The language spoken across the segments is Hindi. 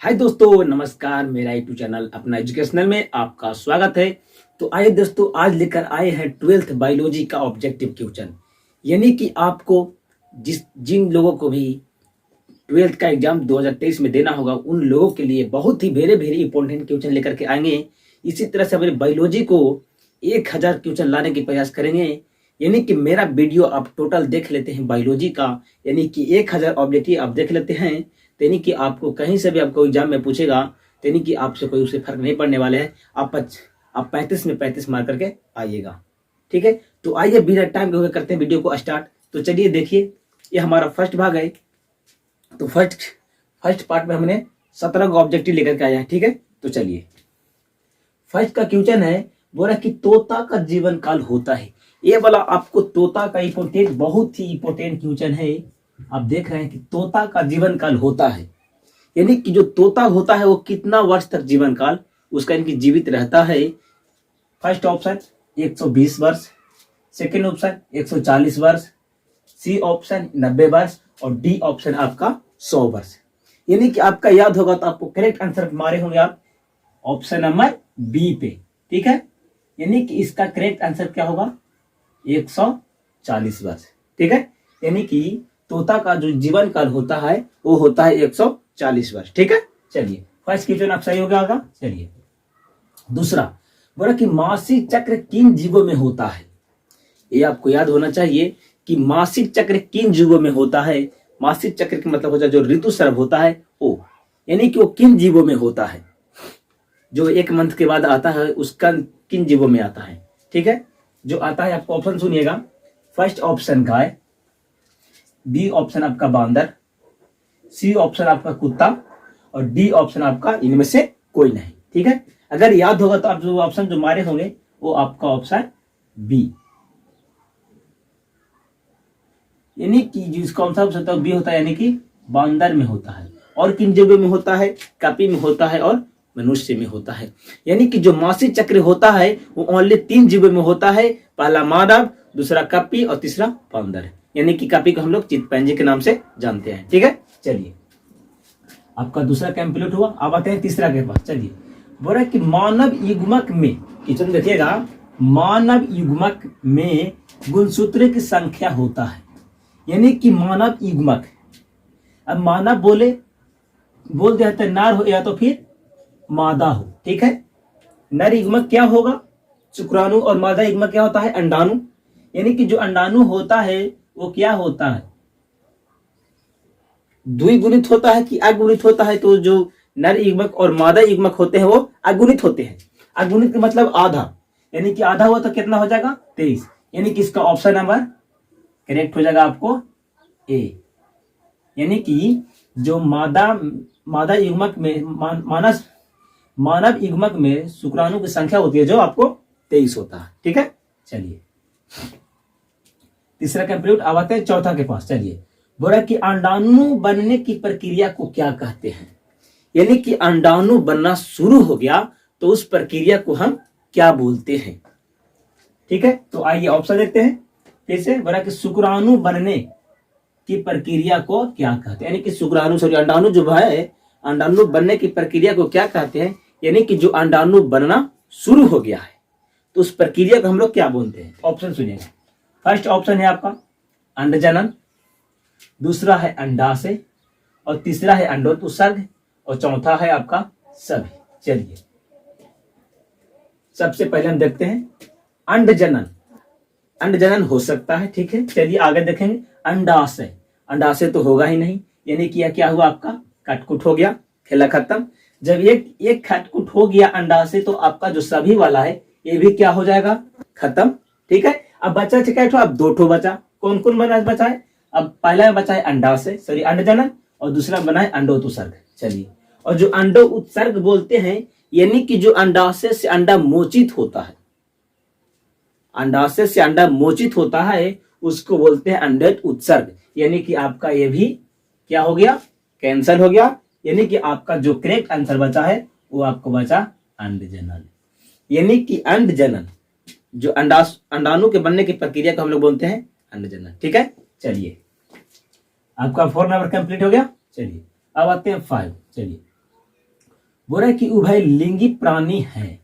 हाय दोस्तों, नमस्कार। मेरा यूट्यूब चैनल अपना एजुकेशनल में आपका स्वागत है। तो आइए दोस्तों, आज लेकर आए हैं 12th बायोलॉजी का ऑब्जेक्टिव क्वेश्चन। यानी कि आपको जिन लोगों को भी 12th का एग्जाम 2023 में देना होगा, उन लोगों के लिए बहुत ही वेरी वेरी इंपॉर्टेंट क्वेश्चन लेकर के आएंगे। इसी तरह से अपने बायोलॉजी को 1000 क्वेश्चन लाने की प्रयास करेंगे। यानी कि मेरा वीडियो आप टोटल देख लेते हैं बायोलॉजी का, यानी कि 1000 ऑब्जेक्टिव आप देख लेते हैं, यानी कि आपको कहीं से भी आपको एग्जाम में पूछेगा, यानी कि आपसे कोई उससे फर्क नहीं पड़ने वाले हैं। आप 35 में 35 मार करके आइएगा, ठीक है। तो आइए बिना टाइम के करते हैं वीडियो को स्टार्ट। तो चलिए देखिए, ये हमारा फर्स्ट भाग है। तो फर्स्ट पार्ट में हमने 17 ऑब्जेक्टिव लेकर के आया है, ठीक है। तो चलिए, फर्स्ट का क्वेश्चन है, बोला कि तोता का जीवन काल होता है। ये वाला आपको तोता का इंपोर्टेंट, बहुत ही इंपोर्टेंट क्वेश्चन है। आप देख रहे हैं कि तोता का जीवन काल होता है, यानी कि जो तोता होता है वो कितना वर्ष तक जीवन काल उसका इनकी जीवित रहता है। फर्स्ट ऑप्शन 120 वर्ष, सेकेंड ऑप्शन 140 वर्ष, सी ऑप्शन 90 वर्ष और डी ऑप्शन आपका 100 वर्ष। यानी कि आपका याद होगा तो आपको करेक्ट आंसर मारे होंगे आप ऑप्शन नंबर बी पे, ठीक है। यानी कि इसका करेक्ट आंसर क्या होगा, 140 वर्ष, ठीक है। यानी कि तोता का जो जीवन काल होता है वो होता है 140 वर्ष, ठीक है। चलिए, फर्स्ट क्वेश्चन आप सही हो गया होगा। चलिए, दूसरा बोला कि मासिक चक्र किन जीवों में होता है। ये आपको याद होना चाहिए कि मासिक चक्र किन जीवों में होता है। मासिक चक्र का मतलब होता है जो ऋतुस्राव होता है वो, यानी कि वो किन जीवों में होता है, जो 1 मंथ के बाद आता है उसका किन जीवों में आता है, ठीक है। जो आता है आपको ऑप्शन सुनिएगा। फर्स्ट ऑप्शन गाय, बी ऑप्शन आपका बांदर, सी ऑप्शन आपका कुत्ता और डी ऑप्शन आपका इनमें से कोई नहीं, ठीक है। अगर याद होगा तो आप जो ऑप्शन जो मारे होंगे वो आपका ऑप्शन बी, यानी कि जिसका कौन सा ऑप्शन होता है बी होता है, यानी कि बांदर में होता है। और किन जीवों में होता है, कपी में होता है और मनुष्य में होता है। यानी कि जो मासिक चक्र होता है वो ओनली 3 जीवों में होता है, पहला मानव, दूसरा कपी और तीसरा बांदर। यानी कि कपी को हम लोग चिंपैंजी के नाम से जानते हैं, ठीक है। चलिए, आपका दूसरा कंप्लीट हुआ। अब आते हैं तीसरा के पास। चलिए, बोला कि मानव युग्मक में, किचन देखिएगा, मानव युग्मक में गुणसूत्र की संख्या होता है। यानी कि मानव युग्मक, अब मानव बोल देते हैं नर हो या तो फिर मादा हो, ठीक है। नर युग्मक क्या होगा, शुक्राणु, और मादा युग्मक क्या होता है, अंडाणु। यानी कि जो अंडाणु होता है वो क्या होता है, द्विगुणित होता है कि अगुणित होता है। तो जो नर युग्मक और मादा युग्मक होते हैं वो अगुणित होते हैं। अगुणित का मतलब आधा, यानी कि आधा हुआ तो कितना हो जाएगा, 23। यानी कि इसका ऑप्शन नंबर करेक्ट हो जाएगा आपको ए। यानी कि जो मादा युग्मक में मानव युग्मक में शुक्राणु की संख्या होती है जो आपको 23 होता है, ठीक है। चलिए, तीसरा कंप्लीट। अब आते हैं चौथा के पास। चलिए, बोला कि अंडाणु बनने की प्रक्रिया को क्या कहते हैं। यानी कि अंडाणु बनना शुरू हो गया तो उस प्रक्रिया को हम क्या बोलते हैं, ठीक है। तो आइए ऑप्शन देखते हैं फिर से। बोला कि शुक्राणु बनने की प्रक्रिया को क्या कहते हैं, यानी कि अंडाणु जो है, अंडाणु बनने की प्रक्रिया को क्या कहते हैं। यानी कि जो अंडाणु बनना शुरू हो गया है तो उस प्रक्रिया को हम लोग क्या बोलते हैं। ऑप्शन सुनिएगा। फर्स्ट ऑप्शन है आपका अंडजनन, दूसरा है अंडाशय और तीसरा है अंडोत्सर्ग और चौथा है आपका सभी। चलिए, सबसे पहले हम देखते हैं अंडजनन। अंडजनन हो सकता है, ठीक है। चलिए आगे देखेंगे। अंडाशय, अंडाशय तो होगा ही नहीं, यानी कि क्या हुआ, आपका कटकुट हो गया, खेला खत्म। जब एक खटकुट हो गया अंडाशय तो आपका जो सभी वाला है ये भी क्या हो जाएगा, खत्म, ठीक है। अब बचा क्या, अब 2 बचा। कौन कौन बचा है, अब पहला बचा है अंडाशय अंडजनन और दूसरा बना है अंडोत्सर्ग। चलिए, और जो अंडोत्सर्ग बोलते हैं, यानी कि जो अंडाशय से अंडा मोचित होता है, अंडाशय से अंडा मोचित होता है उसको बोलते हैं अंडोत्सर्ग। यानी कि आपका ये भी क्या हो गया, कैंसिल हो गया। यानी कि आपका जो करेक्ट आंसर बचा है वो आपको बचा अंडजनन। यानी कि अंडजनन, जो अंडाणु के बनने की प्रक्रिया को हम लोग बोलते हैं अंडजनन, ठीक है। चलिए, आपका 4 नंबर कंप्लीट हो गया। चलिए, अब आते हैं 5। चलिए, बोल रहा है कि उभयलिंगी प्राणी है।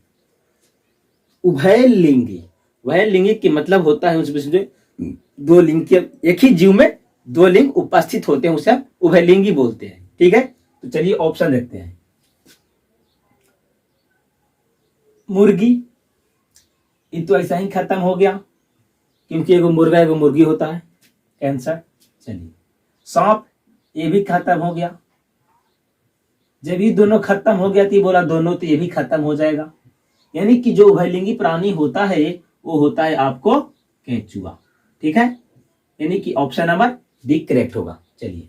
उभयलिंगी, उभयलिंगी की मतलब होता है उसमें दो लिंग के, एक ही जीव में दो लिंग उपस्थित होते हैं, उसे हम उभयलिंगी बोलते हैं। ठीक है, तो चलिए ऑप्शन देखते हैं। मुर्गी, ये तो ऐसा ही खत्म हो गया क्योंकि एगो मुर्गा एगो मुर्गी होता है, कैंसर। चलिए, सांप, ये भी खत्म हो गया। जब ये दोनों खत्म हो गया तो ये बोला दोनों, तो ये भी खत्म हो जाएगा। यानी कि जो उभयलिंगी प्राणी होता है वो होता है आपको केंचुआ। ठीक है, यानी कि ऑप्शन नंबर डी करेक्ट होगा। चलिए,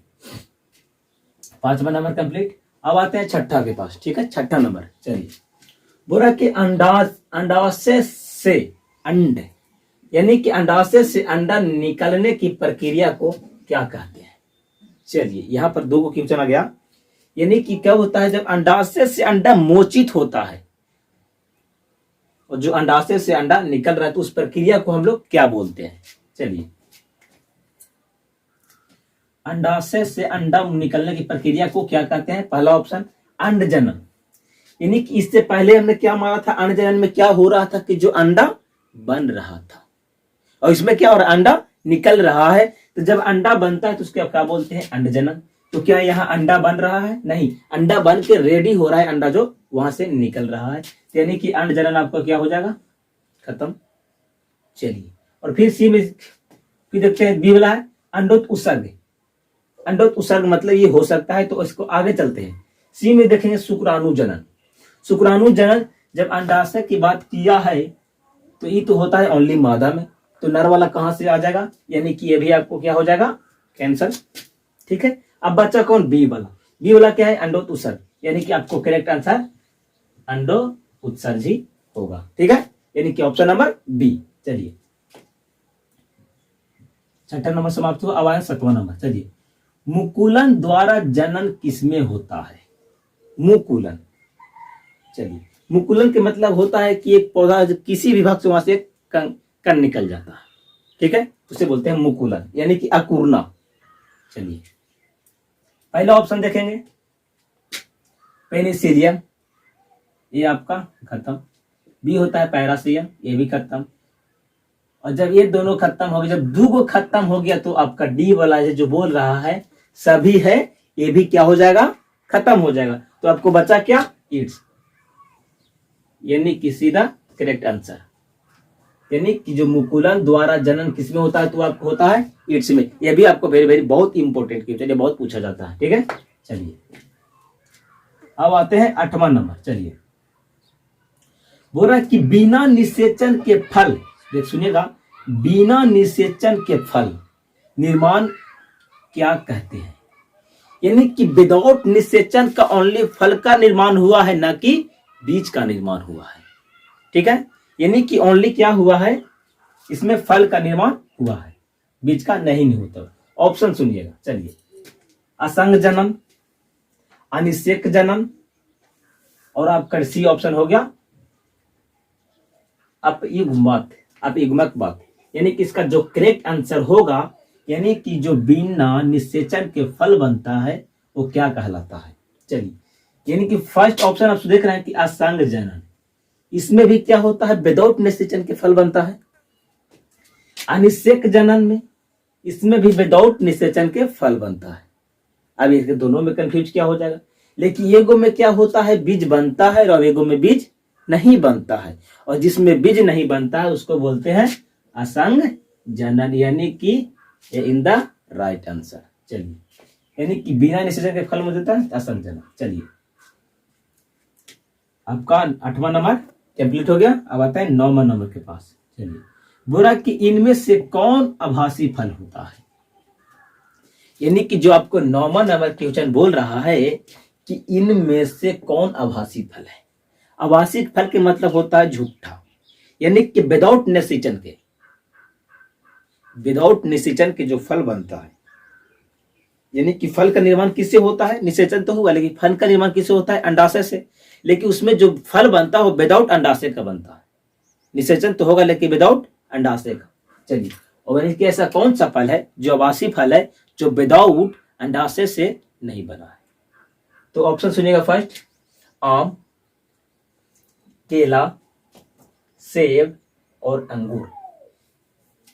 5वां नंबर कंप्लीट। अब आते हैं छठा के पास। ठीक है, छठा नंबर। चलिए, बोला कि अंडाशय से अंड, यानी कि अंडाशय से अंडा निकलने की प्रक्रिया को क्या कहते हैं। चलिए, यहां पर दो को क्वेश्चन आ गया। यानी कि क्या होता है जब अंडाशय से अंडा मोचित होता है और जो अंडाशय से अंडा निकल रहा है तो उस प्रक्रिया को हम लोग क्या बोलते हैं। चलिए, अंडाशय से अंडा निकलने की प्रक्रिया को क्या कहते हैं। पहला ऑप्शन अंडजनन, यानी कि इससे पहले हमने क्या माना था, अंडजनन में क्या हो रहा था कि जो अंडा बन रहा था और इसमें क्या हो रहा है, अंडा निकल रहा है। तो जब अंडा बनता है तो उसको क्या बोलते हैं, अंडजनन। तो क्या यहाँ अंडा बन रहा है, नहीं, अंडा बन के रेडी हो रहा है, अंडा जो वहां से निकल रहा है, यानी कि अंडजनन आपका क्या हो जाएगा, खत्म। चलिए, और फिर सी में फिर देखते हैं, बी वाला है अंडोत उत्सर्ग। अंडोत उत्सर्ग मतलब ये हो सकता है, तो इसको आगे चलते हैं। सी में देखेंगे शुक्राणुजनन। शुक्राणुजनन जब अंडाशय की बात किया है तो ये तो होता है ओनली मादा में, तो नर वाला कहां से आ जाएगा, यानी कि ये भी आपको क्या हो जाएगा, कैंसर। ठीक है, अब बच्चा कौन, बी वाला। बी वाला क्या है, अंडोत उत्सर्ग, यानी कि आपको करेक्ट आंसर अंडो उत्सर्ग ही होगा। ठीक है, यानी कि ऑप्शन नंबर बी। चलिए, छठा नंबर समाप्त हुआ। अब आया 7वां नंबर। चलिए, मुकुलन द्वारा जनन किसमें होता है। मुकुलन, चलिए, मुकुलन के मतलब होता है कि एक पौधा किसी भी भाग से वहां से कण निकल जाता है। ठीक है, उसे बोलते हैं मुकुलन, यानी कि अकुरना। चलिए, पहला ऑप्शन देखेंगे, पेनिसिलियम, ये आपका खत्म। बी होता है पैरासियम, ये भी खत्म। और जब ये दोनों खत्म हो गए, जब दो को खत्म हो गया, तो आपका डी वाला जो बोल रहा है सभी है, ये भी क्या हो जाएगा, खत्म हो जाएगा। तो आपको बचा क्या, इट्स, यानी कि सीधा करेक्ट आंसर। यानी कि जो मुकुलन द्वारा जनन किसमें होता है, तो आपको होता है इट्स में। यह भी आपको वेरी वेरी बहुत इंपॉर्टेंट क्वेश्चन, ये बहुत पूछा जाता है। ठीक है, चलिए, अब आते हैं 8वां नंबर। चलिए, बोल रहा है कि बिना निषेचन के फल, देख सुनिएगा, बिना निषेचन के फल निर्माण क्या कहते हैं। यानी कि विदाउट निषेचन का ओनली फल का निर्माण हुआ है, ना कि बीज का निर्माण हुआ है। ठीक है, यानी कि ओनली क्या हुआ है, इसमें फल का निर्माण हुआ है, बीज का नहीं होता। ऑप्शन सुनिएगा। चलिए, असंग जनन, अनिषेक जनन, और आपका सी ऑप्शन हो गया अपयुग्मक बात। यानी कि इसका जो करेक्ट आंसर होगा, यानी कि जो बिना निषेचन के फल बनता है वो क्या कहलाता है। चलिए, यानी कि फर्स्ट ऑप्शन आप देख रहे हैं कि असंग जनन, इसमें भी क्या होता है, विदाउट निषेचन के फल बनता है। अनिषेक जनन में, इसमें भी विदाउट निषेचन के फल बनता है। अब इसके दोनों में कंफ्यूज क्या हो जाएगा, लेकिन एगो में क्या होता है, बीज बनता है, और एगो में बीज नहीं बनता है, और जिसमें बीज नहीं बनता है उसको बोलते हैं असंग जनन, यानी कि इन द राइट आंसर। चलिए, यानी कि बिना निषेचन के फल मिलता है असंग जनन। चलिए, आपका 8वां नंबर कंप्लीट हो गया। अब आता है 9वां नंबर के पास। चलिए, बोला कि इनमें से कौन आभासी फल होता है। यानी कि जो आपको 9वां नंबर क्वेश्चन बोल रहा है कि इनमें से कौन आभासी फल है। आभासी फल के मतलब होता है झूठा, यानी कि विदाउट निषेचन के जो फल बनता है, यानी कि फल का निर्माण किससे होता है, निषेचन तो हुआ, लेकिन फल का निर्माण किससे होता है, अंडाशय से। लेकिन उसमें जो फल बनता है वो विदाउट अंडाशय का बनता है। निषेचन तो होगा लेकिन विदाउट अंडाशय का। चलिए, और यानी कि ऐसा कौन सा फल है जो आभासी फल है, जो विदाउट अंडाशय से नहीं बना है। तो ऑप्शन सुनिएगा, फर्स्ट आम, केला, सेब और अंगूर।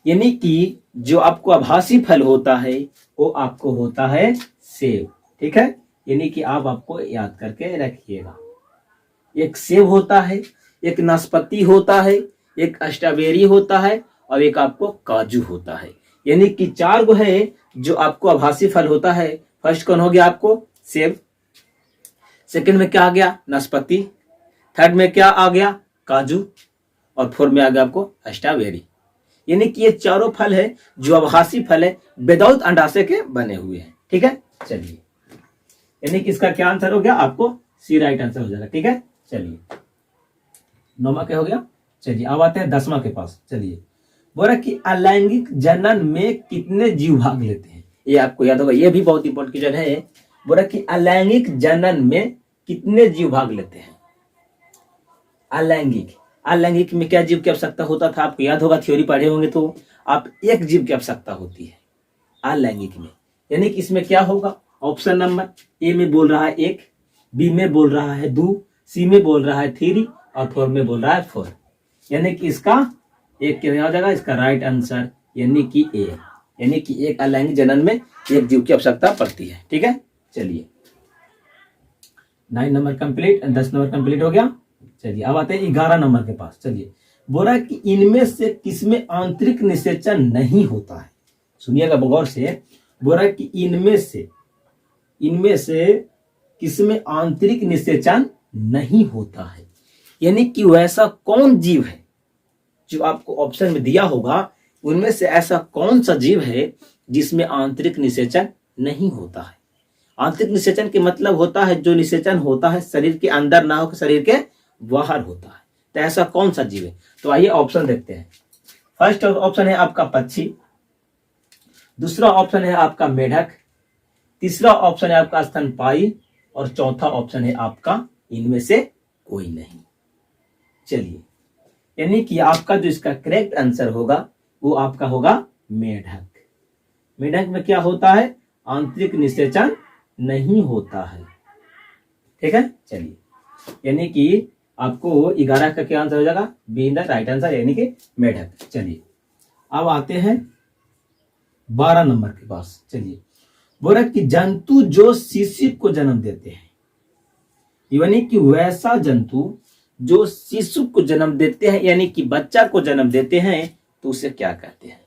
यानी कि जो आपको आभासी फल होता है वो आपको होता है सेब। ठीक है, यानी कि आप आपको याद करके रखिएगा। एक सेब होता है, एक नाशपाती होता है, एक स्ट्रॉबेरी होता है और एक आपको काजू होता है। यानी कि 4 गो है जो आपको आभासी फल होता है। फर्स्ट कौन हो गया आपको? सेब। सेकंड में क्या आ गया? नाशपाती। थर्ड में क्या आ गया? काजू। और फोर्थ में आ गया आपको स्ट्रॉबेरी। यानी कि ये चारों फल है जो आभासी फल है, विदाउट अंडाशय के बने हुए हैं। ठीक है, चलिए, यानी कि इसका क्या आंसर हो गया? आपको सी राइट आंसर हो जाएगा। ठीक है, चलिए, 9वां क्या हो गया? चलिए अब आते हैं 10वां के पास। चलिए, बोला कि अलैंगिक जनन में कितने जीव भाग लेते हैं? ये आपको याद होगा, ये भी बहुत इंपॉर्टेंट क्वेश्चन है। बोला कि अलैंगिक जनन में कितने जीव भाग लेते हैं? अलैंगिक, अलैंगिक में क्या जीव की आवश्यकता होता था? आपको याद होगा, थ्योरी पढ़े होंगे तो। आप एक जीव की आवश्यकता होती है अलैंगिक में। यानी कि इसमें क्या होगा? ऑप्शन नंबर ए में बोल रहा है 1, बी में बोल रहा है 2, सी में बोल रहा है 3 और 4 में बोल रहा है 4। यानी कि इसका एक क्या हो जाएगा? इसका राइट आंसर यानी कि ए। यानी कि एक अलैंगिक जनन में एक जीव की आवश्यकता पड़ती है। ठीक है, चलिए, 9 नंबर कंप्लीट, 10 नंबर कंप्लीट हो गया। चलिए अब आते हैं 11 नंबर के पास। चलिए, बोला कि इनमें से किसमें आंतरिक निषेचन नहीं होता है? सुनिएगा गौर से। बोला कि इनमें से किसमें आंतरिक निषेचन नहीं होता है? यानी कि वैसा कौन जीव है जो आपको ऑप्शन में दिया होगा, उनमें से ऐसा कौन सा जीव है जिसमें आंतरिक निषेचन नहीं होता है? आंतरिक निषेचन के मतलब होता है जो निषेचन होता है शरीर के अंदर ना होकर शरीर के बाहर होता है। तो ऐसा कौन सा जीव है? तो आइए ऑप्शन देखते हैं। फर्स्ट ऑप्शन है आपका पक्षी, दूसरा ऑप्शन है आपका मेढक, तीसरा ऑप्शन है आपका स्तनपायी और चौथा ऑप्शन है आपका इनमें से कोई नहीं। चलिए, यानी कि आपका जो इसका करेक्ट आंसर होगा वो आपका होगा मेढक। मेढक में क्या होता है? आंतरिक निषेचन नहीं होता है। ठीक है, चलिए, यानी कि आपको 11 का क्या आंसर हो जाएगा? Be in the right answer, यानी कि मेढक। चलिए अब आते हैं 12 नंबर के पास। चलिए, बोला कि जंतु जो शिशु को जन्म देते हैं, यानी कि वैसा जंतु जो शिशु को जन्म देते हैं, यानी कि बच्चा को जन्म देते हैं, तो उसे क्या कहते हैं?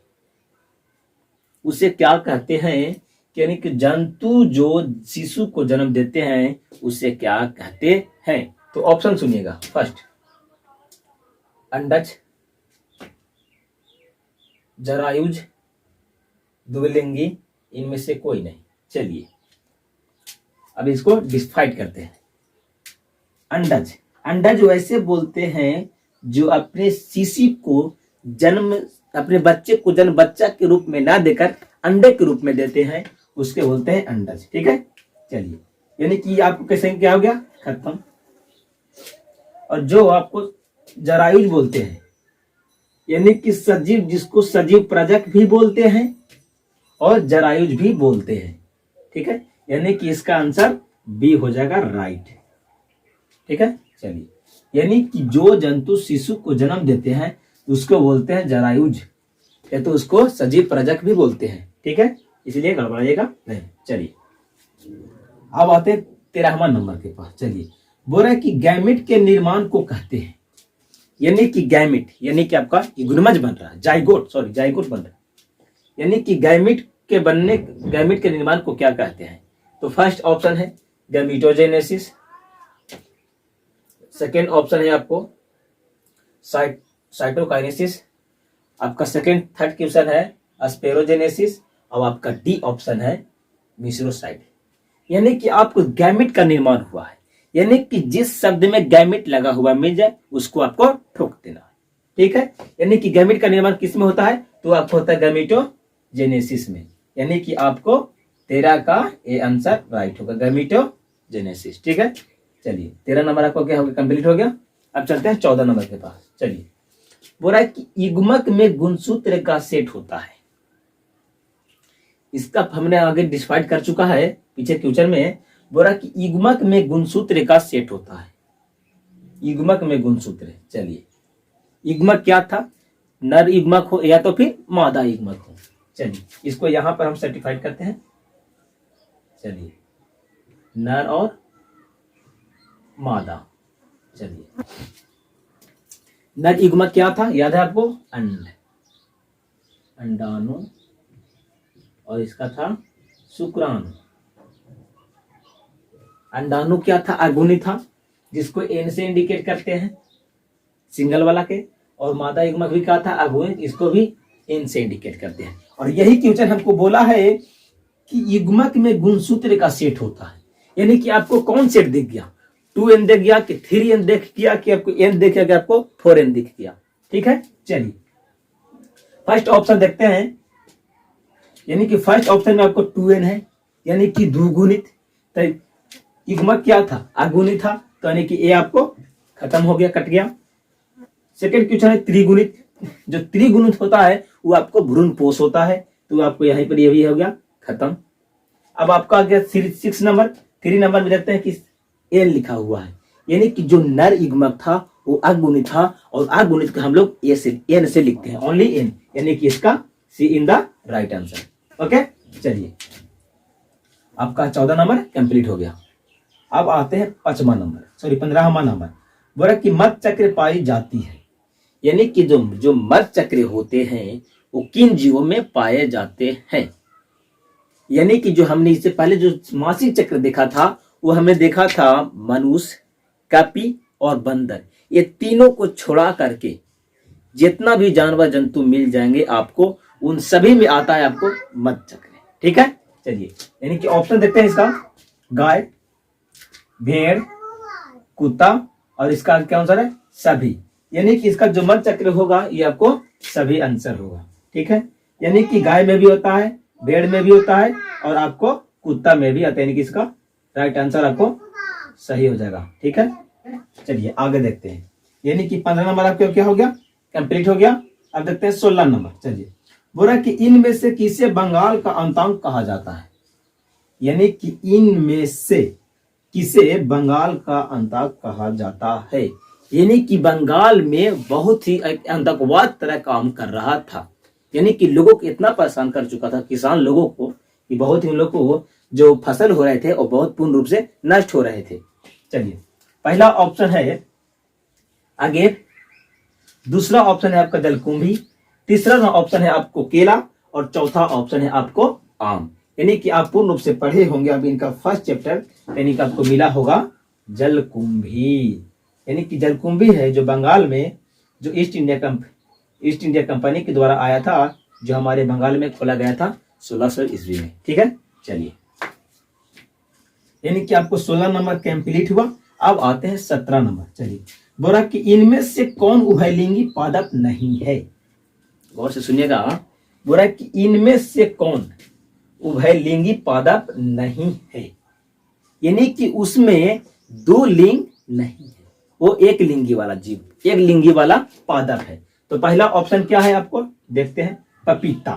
उसे क्या कहते हैं? यानी कि जंतु जो शिशु को जन्म देते हैं उसे क्या कहते हैं? तो ऑप्शन सुनिएगा। फर्स्ट अंडज, जरायुज, द्विलिंगी, इनमें से कोई नहीं। चलिए अब इसको डिस्फाइड करते हैं। अंडज, अंडज वैसे बोलते हैं जो अपने शिशु को जन्म, अपने बच्चे को जन्म बच्चा के रूप में ना देकर अंडे के रूप में देते हैं, उसके बोलते हैं अंडज। ठीक है, चलिए, यानी कि आपको कैसे क्या हो गया? खत्म। और जो आपको जरायुज बोलते हैं, यानी कि सजीव, जिसको सजीव प्रजक भी बोलते हैं और जरायुज भी बोलते हैं। ठीक है, यानी कि इसका आंसर बी हो जाएगा राइट। ठीक है, चलिए, यानी कि जो जंतु शिशु को जन्म देते हैं उसको बोलते हैं जरायुज, या तो उसको सजीव प्रजक भी बोलते हैं। ठीक है, इसलिए गड़बड़ाइएगा नहीं। चलिए अब आते हैं 13वां नंबर के पास। चलिए, बोल रहा है कि गैमेट के निर्माण को कहते हैं, यानी कि गैमेट यानी कि आपका गुणमज बन रहा है, जाइगोट बन रहा है, यानी कि गैमेट के निर्माण को क्या कहते हैं? तो फर्स्ट ऑप्शन है गैमेटोजेनेसिस, सेकेंड ऑप्शन है आपको साइटोकाइनेसिस, आपका थर्ड क्वेश्चन है स्पेरोजेनेसिस और आपका डी ऑप्शन है मिसरोसाइट। यानी कि आपको गैमेट का निर्माण हुआ है, यानी कि जिस शब्द में गैमेट लगा हुआ मिल जाए उसको आपको ठोक देना है। ठीक है, यानी कि गैमेट का निर्माण किस में होता है? तो आपको होता है गैमेटोजेनेसिस में, यानी कि आपको 13 का ए आंसर राइट होगा, गैमेटोजेनेसिस। ठीक है, चलिए 13 नंबर आपको क्या हो गया? कंप्लीट हो गया। अब चलते हैं 14 नंबर के पास। चलिए, बोल रहा है कि युग्मक में गुणसूत्र का सेट होता है। इसका हमने आगे डिस्क्राइब कर चुका है पीछे क्वेश्चन में। बोला कि युग्मक में गुणसूत्र का सेट होता है। युग्मक में गुणसूत्र, चलिए युग्मक क्या था, नर युग्मक हो या तो फिर मादा युग्मक हो। चलिए इसको यहां पर हम सर्टिफाइड करते हैं। चलिए नर और मादा। चलिए नर युग्मक क्या था, याद है आपको, अंड, अंडाणु, और इसका था शुक्राणु। अंडाणु क्या था, अगुणी था, जिसको एन से इंडिकेट करते हैं सिंगल वाला के, और मादा युग्मक भी क्या था, अगुणी, इसको भी एन से इंडिकेट करते हैं। और यही क्वेश्चन हमको बोला है कि युग्मक में गुणसूत्र का सेट होता है, यानी कि आपको कौन सेट दिख गया, 2n दिख गया कि 3n दिख गया कि आपको n दिख गया कि आपको 4n दिख गया। ठीक है, चलिए फर्स्ट ऑप्शन देखते हैं, यानी कि फर्स्ट ऑप्शन में आपको 2n है, यानी कि द्विगुणित। तो युग्मक क्या था, अगुणित था, तो यानी कि ए आपको खत्म हो गया, कट गया। सेकंड क्वेश्चन है त्रिगुणित, जो त्रिगुणित होता है वो आपको भ्रूणपोष होता है, तो आपको यहीं पर ये भी हो गया खत्म। अब आपका आ गया 6 नंबर, 3 नंबर में देखते हैं कि एन लिखा हुआ है, यानी कि जो नर युग्मक था वो अगुणित था, और अगुणित को हम लोग ए से एन से लिखते हैं, ओनली एन, यानी कि इसका C in the right answer. Okay, चलिए आपका 14 नंबर कंप्लीट हो गया। अब आते हैं 15वां नंबर। बोला कि मत चक्र पाई जाती है, यानी कि जो मत चक्र होते हैं वो किन जीवों में पाए जाते हैं। यानी कि जो हमने इससे पहले जो मासिक चक्र देखा था वो हमने देखा था मनुष्य, कपि और बंदर, ये तीनों को छोड़ा करके जितना भी जानवर जंतु मिल जाएंगे आपको, उन सभी में आता है आपको मत चक्र। ठीक है, चलिए यानी कि ऑप्शन देखते हैं इसका, गाय, भेड़, कुत्ता, और इसका क्या आंसर है, सभी। यानी कि इसका जो मत चक्र होगा ये आपको सभी आंसर होगा। ठीक है, यानी कि गाय में भी होता है, भेड़ में भी होता है, और आपको कुत्ता में भी आता है, यानी कि इसका राइट आंसर आपको सही हो जाएगा। ठीक है, चलिए आगे देखते हैं, यानी कि 15 नंबर आपका क्या हो गया, कंप्लीट हो गया। अब देखते हैं 16 नंबर। चलिए बोला कि इनमें से किसे बंगाल का अंतांग कहा जाता है, यानी कि इनमें से किसे बंगाल का अंतांग कहा जाता है। यानी कि बंगाल में बहुत ही आतंकवाद तरह काम कर रहा था, यानी कि लोगों को इतना परेशान कर चुका था, किसान लोगों को, कि बहुत ही उन लोगों को जो फसल हो रहे थे और बहुत पूर्ण रूप से नष्ट हो रहे थे। चलिए पहला ऑप्शन है आगे, दूसरा ऑप्शन है आपका जलकुंभी, तीसरा ऑप्शन है आपको केला, और चौथा ऑप्शन है आपको आम। यानी कि आप पूर्ण रूप से पढ़े होंगे, अभी इनका फर्स्ट चैप्टर, यानी कि आपको मिला होगा जलकुंभी। यानी कि जलकुंभी है जो बंगाल में जो ईस्ट इंडिया कंपनी के द्वारा आया था, जो हमारे बंगाल में खोला गया था 1600 ईस्वी में। ठीक है, चलिए यानी कि आपको 16 नंबर कंप्लीट हुआ। अब आते हैं 17 नंबर। चलिए बोला कि इनमें से कौन उभयलिंगी पादप नहीं है, गौर से सुनिएगा। बोला कि इनमें से कौन उभयलिंगी पादप नहीं है, यानी कि उसमें दो लिंग नहीं है, वो एक लिंगी वाला जीव, एक लिंगी वाला पादप है। तो पहला ऑप्शन क्या है आपको देखते हैं, पपीता।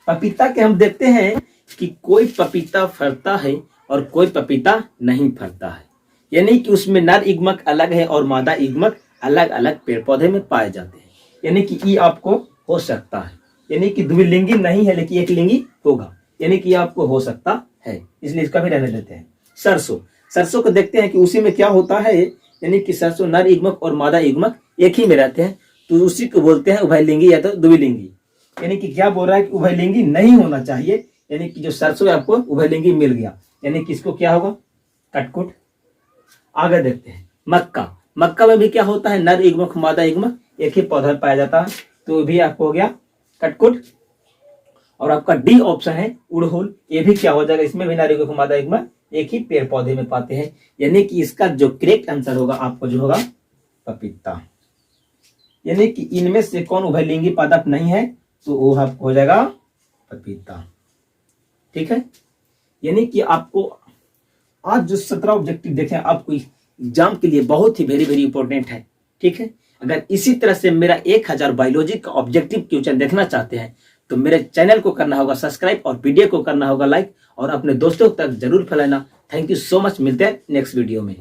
पपीता के हम देखते हैं कि कोई पपीता फलता है और कोई पपीता नहीं फलता है, यानी कि उसमें नर युग्मक अलग है और मादा युग्मक अलग अलग पेड़ पौधे में पाए जाते हैं। यानी कि ये आपको हो सकता है, यानी कि द्विलिंगी नहीं है लेकिन एक लिंगी होगा, यानी कि आपको हो सकता है, इसलिए इसका भी रहने देते हैं। सरसों को देखते हैं कि उसी में क्या होता है, यानी कि सरसों नर युग्मक और मादा युग्मक एक ही में रहते हैं, तो उसी को बोलते हैं उभयलिंगी या तो द्विलिंगी। यानी कि क्या बोल रहा है कि उभयलिंगी नहीं होना चाहिए, यानी कि जो सरसों है आपको उभयलिंगी मिल गया, यानी कि इसको क्या होगा, कटकुट। आगे देखते हैं मक्का में भी क्या होता है, नर युग्मक मादा युग्मक एक ही पौधा में पाया जाता है, तो भी आपको हो गया कटकुट। और आपका डी ऑप्शन है उड़हुल, ये भी क्या हो जाएगा, इसमें भी नर युग्मक मादा युग्मक एक ही पेड़ पौधे में पाते हैं, यानी कि इसका जो करेक्ट आंसर होगा आपको जो होगा पपीता। यानी कि इनमें से कौन उभयलिंगी पादप नहीं है, तो वो आपको हो जाएगा पपीता। ठीक है, यानी कि आपको आज जो 17 ऑब्जेक्टिव देखे आपको एग्जाम के लिए बहुत ही वेरी वेरी इंपॉर्टेंट है। ठीक है, अगर इसी तरह से मेरा 1000 बायोलॉजी का ऑब्जेक्टिव क्वेश्चन देखना चाहते हैं तो मेरे चैनल को करना होगा सब्सक्राइब और वीडियो को करना होगा लाइक और अपने दोस्तों तक जरूर फैलाना। थैंक यू सो मच, मिलते हैं नेक्स्ट वीडियो में।